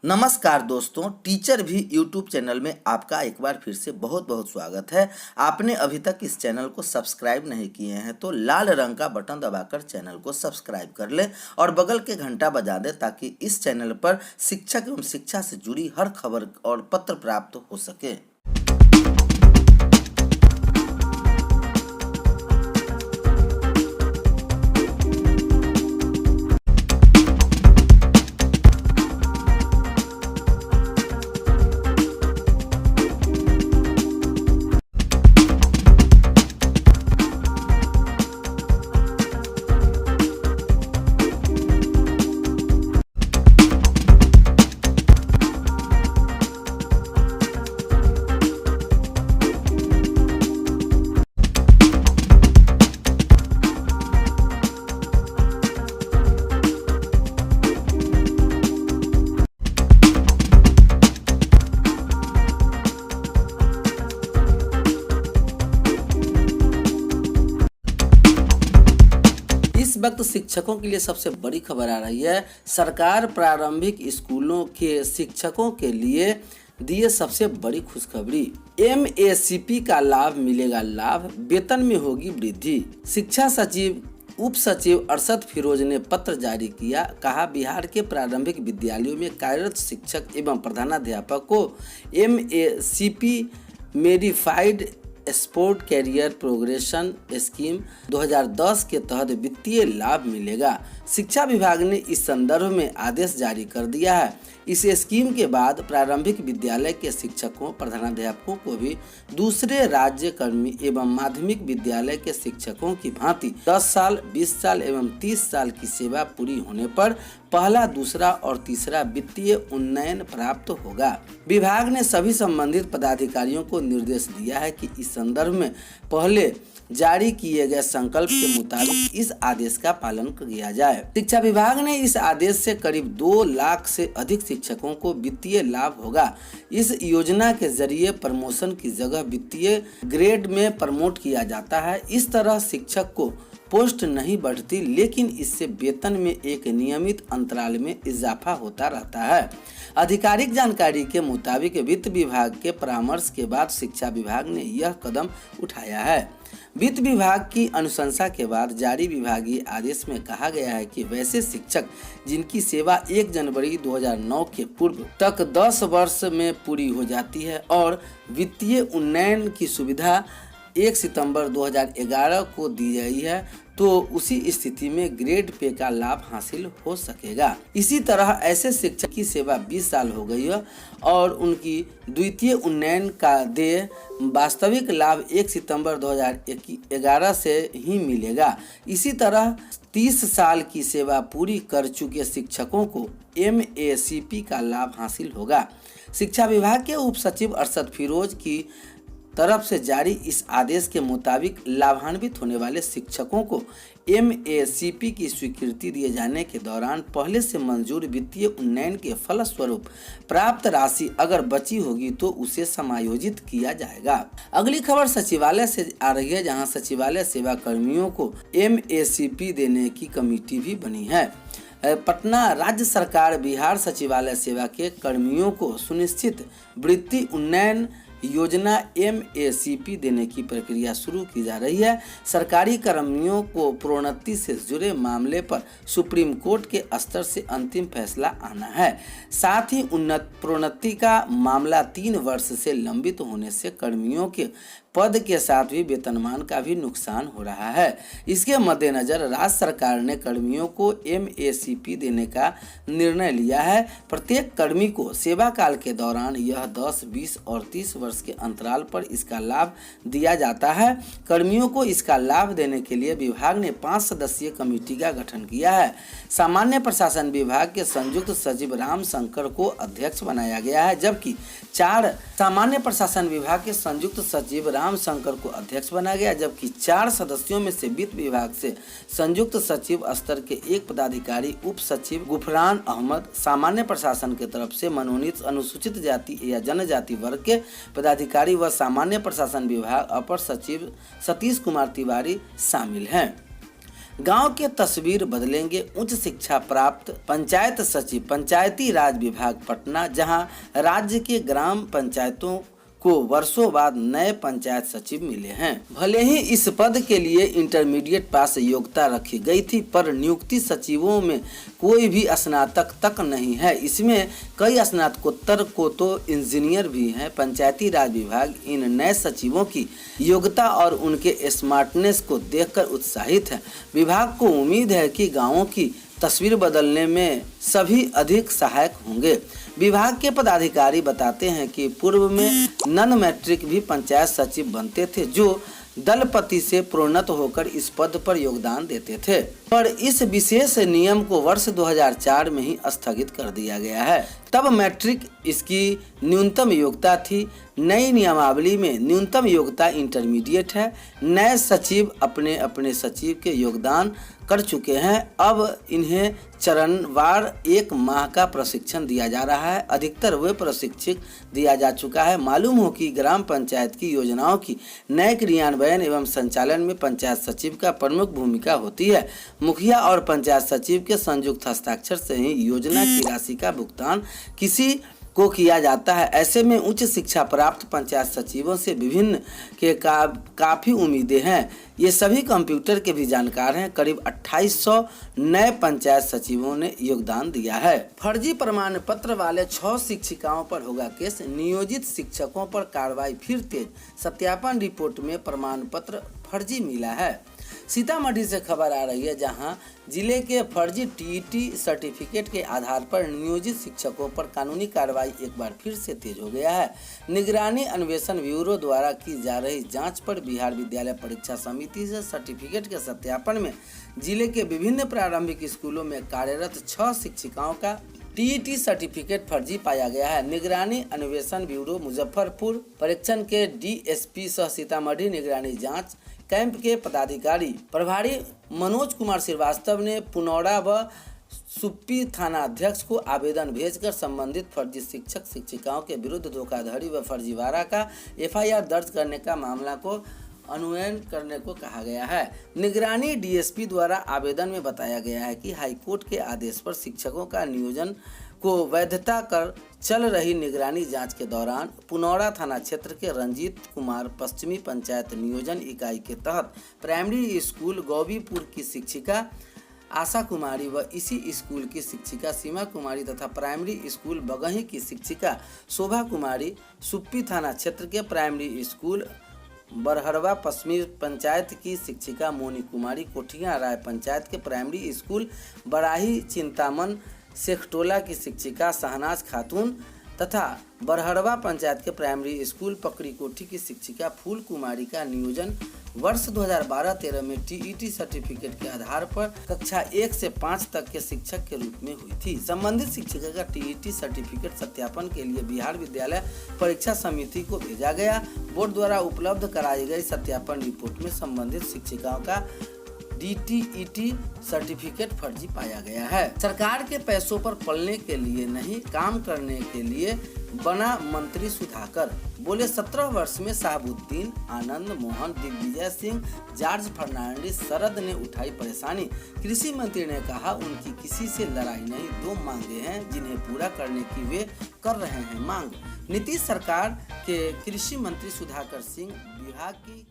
नमस्कार दोस्तों, टीचर भी यूट्यूब चैनल में आपका एक बार फिर से बहुत बहुत स्वागत है। आपने अभी तक इस चैनल को सब्सक्राइब नहीं किए हैं तो लाल रंग का बटन दबाकर चैनल को सब्सक्राइब कर लें और बगल के घंटा बजा दें ताकि इस चैनल पर शिक्षक एवं शिक्षा से जुड़ी हर खबर और पत्र प्राप्त हो सके। इस वक्त शिक्षकों के लिए सबसे बड़ी खबर आ रही है। सरकार प्रारंभिक स्कूलों के शिक्षकों के लिए दिए सबसे बड़ी खुशखबरी। एमएसीपी का लाभ मिलेगा लाभ, वेतन में होगी वृद्धि। शिक्षा सचिव उप सचिव अरशद फिरोज ने पत्र जारी किया। कहा, बिहार के प्रारंभिक विद्यालयों में कार्यरत शिक्षक एवं प्रधानाध्यापक को MACP modified sport career progression scheme 2010 के तहत वित्तीय लाभ मिलेगा। शिक्षा विभाग ने इस संदर्भ में आदेश जारी कर दिया है। इस स्कीम के बाद प्रारंभिक विद्यालय के शिक्षकों प्रधानाध्यापकों को भी दूसरे राज्य कर्मी एवं माध्यमिक विद्यालय के शिक्षकों की भांति 10 साल, 20 साल एवं 30 साल की सेवा पूरी होने पर पहला, दूसरा और तीसरा वित्तीय उन्नयन प्राप्त होगा। विभाग ने सभी संबंधित पदाधिकारियों को निर्देश दिया है कि इस संदर्भ में पहले जारी किए गए संकल्प के मुताबिक इस आदेश का पालन किया जाए। शिक्षा विभाग ने इस आदेश से करीब 2 लाख से अधिक शिक्षकों को वित्तीय लाभ होगा। इस योजना के जरिए प्रमोशन की जगह वित्तीय ग्रेड में प्रमोट किया जाता है। इस तरह शिक्षक को पोस्ट नहीं बढ़ती, लेकिन इससे वेतन में एक नियमित अंतराल में इजाफा होता रहता है। आधिकारिक जानकारी के मुताबिक वित्त विभाग के परामर्श के बाद शिक्षा विभाग ने यह कदम उठाया है। वित्त विभाग की अनुशंसा के बाद जारी विभागीय आदेश में कहा गया है कि वैसे शिक्षक जिनकी सेवा 1 जनवरी 2009 के पूर्व तक 10 वर्ष में पूरी हो जाती है और वित्तीय उन्नयन की सुविधा 1 सितंबर 2011 को दी गई है, तो उसी स्थिति में ग्रेड पे का लाभ हासिल हो सकेगा। इसी तरह ऐसे शिक्षक की सेवा 20 साल हो गई है और उनकी द्वितीय उन्नयन का देय वास्तविक लाभ 1 सितंबर 2011 से ही मिलेगा। इसी तरह 30 साल की सेवा पूरी कर चुके शिक्षकों को एमएसीपी का लाभ हासिल होगा। शिक्षा विभाग के उप सचिव अरशद फिरोज की तरफ से जारी इस आदेश के मुताबिक लाभान्वित होने वाले शिक्षकों को एमएसीपी की स्वीकृति दिए जाने के दौरान पहले से मंजूर वित्तीय उन्नयन के फलस्वरूप प्राप्त राशि अगर बची होगी तो उसे समायोजित किया जाएगा। अगली खबर सचिवालय से आ रही है, जहां सचिवालय सेवा कर्मियों को एमएसीपी देने की कमेटी भी बनी है। पटना राज्य सरकार बिहार सचिवालय सेवा के कर्मियों को सुनिश्चित वृत्ति उन्नयन योजना एमएसीपी देने की प्रक्रिया शुरू की जा रही है। सरकारी कर्मियों को प्रोन्नति से जुड़े मामले पर सुप्रीम कोर्ट के स्तर से अंतिम फैसला आना है। साथ ही प्रोन्नति का मामला 3 वर्ष से लंबित होने से कर्मियों के पद के साथ भी वेतनमान का भी नुकसान हो रहा है। इसके मद्देनजर राज्य सरकार ने कर्मियों को एमएसीपी देने का निर्णय लिया है। प्रत्येक कर्मी को सेवा काल के दौरान यह 10, 20 और 30 वर्ष के अंतराल पर इसका लाभ दिया जाता है। कर्मियों को इसका लाभ देने के लिए विभाग ने 5 सदस्यीय कमेटी का गठन किया है। सामान्य प्रशासन विभाग के संयुक्त सचिव राम शंकर को अध्यक्ष बनाया गया है, जबकि 4 सामान्य प्रशासन विभाग के संयुक्त सचिव राम शंकर को अध्यक्ष बनाया गया, जबकि 4 सदस्यों में से वित्त विभाग से संयुक्त सचिव स्तर के 1 पदाधिकारी उप सचिव गुफरान अहमद, सामान्य प्रशासन के तरफ से मनोनीत अनुसूचित जाति या जनजाति वर्ग के पदाधिकारी व सामान्य प्रशासन विभाग अपर सचिव सतीश कुमार तिवारी शामिल हैं। गांव के तस्वीर बदलेंगे उच्च शिक्षा प्राप्त पंचायत सचिव, पंचायती राज विभाग पटना। जहां राज्य के ग्राम पंचायतों को वर्षों बाद नए पंचायत सचिव मिले हैं। भले ही इस पद के लिए इंटरमीडिएट पास योग्यता रखी गई थी, पर नियुक्ति सचिवों में कोई भी स्नातक तक नहीं है। इसमें कई स्नातकोत्तर को तो इंजीनियर भी हैं। पंचायती राज विभाग इन नए सचिवों की योग्यता और उनके स्मार्टनेस को देखकर उत्साहित है। विभाग को उम्मीद है कि गाँवों की तस्वीर बदलने में सभी अधिक सहायक होंगे। विभाग के पदाधिकारी बताते हैं कि पूर्व में नन मैट्रिक भी पंचायत सचिव बनते थे, जो दलपति से प्रोन्नत होकर इस पद पर योगदान देते थे, पर इस विशेष नियम को वर्ष 2004 में ही स्थगित कर दिया गया है। तब मैट्रिक इसकी न्यूनतम योग्यता थी। नई नियमावली में न्यूनतम योग्यता इंटरमीडिएट है। नए सचिव अपने अपने सचिव के योगदान कर चुके हैं। अब इन्हें चरणवार 1 माह का प्रशिक्षण दिया जा रहा है। अधिकतर वे प्रशिक्षित दिया जा चुका है। मालूम हो कि ग्राम पंचायत की योजनाओं की नए क्रियान्वयन एवं संचालन में पंचायत सचिव का प्रमुख भूमिका होती है। मुखिया और पंचायत सचिव के संयुक्त हस्ताक्षर से ही योजना की राशि का भुगतान किसी को किया जाता है। ऐसे में उच्च शिक्षा प्राप्त पंचायत सचिवों से विभिन्न के काफ़ी उम्मीदें हैं। ये सभी कंप्यूटर के भी जानकार हैं। करीब 2800 नए पंचायत सचिवों ने योगदान दिया है। फर्जी प्रमाण पत्र वाले 6 शिक्षिकाओं पर होगा केस। नियोजित शिक्षकों पर कार्रवाई फिर तेज। सत्यापन रिपोर्ट में प्रमाण पत्र फर्जी मिला है। सीतामढ़ी से खबर आ रही है, जहां जिले के फर्जी टीईटी सर्टिफिकेट के आधार पर नियोजित शिक्षकों पर कानूनी कार्रवाई एक बार फिर से तेज हो गया है। निगरानी अन्वेषण ब्यूरो द्वारा की जा रही जांच पर बिहार विद्यालय परीक्षा समिति से सर्टिफिकेट के सत्यापन में जिले के विभिन्न प्रारंभिक स्कूलों में कार्यरत 6 शिक्षिकाओं का टीईटी सर्टिफिकेट फर्जी पाया गया है। निगरानी अन्वेषण ब्यूरो मुजफ्फरपुर परीक्षण के डीएसपी सह सीतामढ़ी निगरानी जांच कैंप के पदाधिकारी प्रभारी मनोज कुमार श्रीवास्तव ने पुनौरा व सुप्पी थाना अध्यक्ष को आवेदन भेजकर संबंधित फर्जी शिक्षक शिक्षिकाओं के विरुद्ध धोखाधड़ी व फर्जीवाड़ा का एफआईआर दर्ज करने का मामला को अनुनयन करने को कहा गया है। निगरानी डीएसपी द्वारा आवेदन में बताया गया है कि हाईकोर्ट के आदेश पर शिक्षकों का नियोजन को वैधता कर चल रही निगरानी जांच के दौरान पुनौरा थाना क्षेत्र के रंजीत कुमार पश्चिमी पंचायत नियोजन इकाई के तहत प्राइमरी स्कूल गौबीपुर की शिक्षिका आशा कुमारी व इसी स्कूल की शिक्षिका सीमा कुमारी तथा प्राइमरी स्कूल बगही की शिक्षिका शोभा कुमारी, सुप्पी थाना क्षेत्र के प्राइमरी स्कूल बरहरवा पश्चिमी पंचायत की शिक्षिका मोनी कुमारी, कोठिया राय पंचायत के प्राइमरी स्कूल बराही चिंतामन शेखटोला की शिक्षिका शहनाज खातून तथा बरहरवा पंचायत के प्राइमरी स्कूल पकड़ी कोठी की शिक्षिका फूल कुमारी का नियोजन वर्ष 2012-13 में टीईटी सर्टिफिकेट के आधार पर कक्षा 1 से 5 तक के शिक्षक के रूप में हुई थी। संबंधित शिक्षिका का टीईटी सर्टिफिकेट सत्यापन के लिए बिहार विद्यालय परीक्षा समिति को भेजा गया। बोर्ड द्वारा उपलब्ध कराई गई सत्यापन रिपोर्ट में संबंधित शिक्षिकाओं का डीटीईटी सर्टिफिकेट फर्जी पाया गया है। सरकार के पैसों पर पलने के लिए नहीं, काम करने के लिए बना मंत्री सुधाकर। बोले 17 वर्ष में शहाबुद्दीन, आनंद मोहन, दिग्विजय सिंह, जॉर्ज फर्नांडिस, शरद ने उठाई परेशानी। कृषि मंत्री ने कहा उनकी किसी से लड़ाई नहीं, 2 मांगे हैं जिन्हें पूरा करने की वे कर रहे हैं मांग। नीतीश सरकार के कृषि मंत्री सुधाकर सिंह विभाग की